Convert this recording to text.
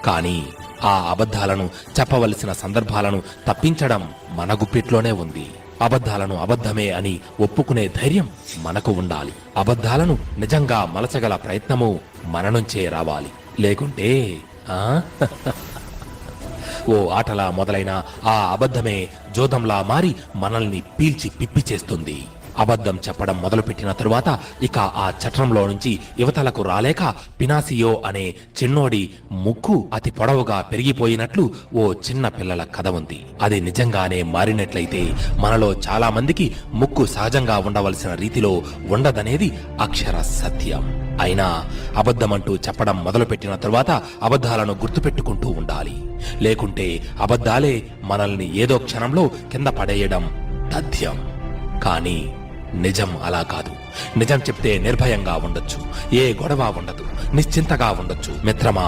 కానీ ఆ అబద్ధాలను చెప్పవలసిన సందర్భాలను తప్పించడం మన గుప్పిట్లోనే ఉంది. అబద్ధాలను అబద్ధమే అని ఒప్పుకునే ధైర్యం మనకు ఉండాలి. అబద్ధాలను నిజంగా మలచగల ప్రయత్నము మన నుంచే రావాలి. లేకుంటే ఓ ఆటలా మొదలైన ఆ అబద్ధమే జోదంలా మారి మనల్ని పీల్చి పిప్పి చేస్తుంది. అబద్ధం చెప్పడం మొదలుపెట్టిన తరువాత ఇక ఆ చట్రంలో నుంచి యువతలకు రాలేక పినాసియో అనే చిన్నోడి ముక్కు అతి పొడవుగా పెరిగిపోయినట్లు ఓ చిన్న పిల్లల కథ ఉంది. అది నిజంగానే మారినట్లయితే మనలో చాలా మందికి ముక్కు సహజంగా ఉండవలసిన రీతిలో ఉండదనేది అక్షర సత్యం. అయినా అబద్ధమంటూ చెప్పడం మొదలుపెట్టిన తరువాత అబద్ధాలను గుర్తుపెట్టుకుంటూ ఉండాలి. లేకుంటే అబద్ధాలే మనల్ని ఏదో క్షణంలో కింద పడేయడం తథ్యం. కానీ నిజం అలా కాదు. నిజం చెప్తే నిర్భయంగా ఉండొచ్చు, ఏ గొడవ ఉండదు, నిశ్చింతగా ఉండొచ్చు. మిత్రమా,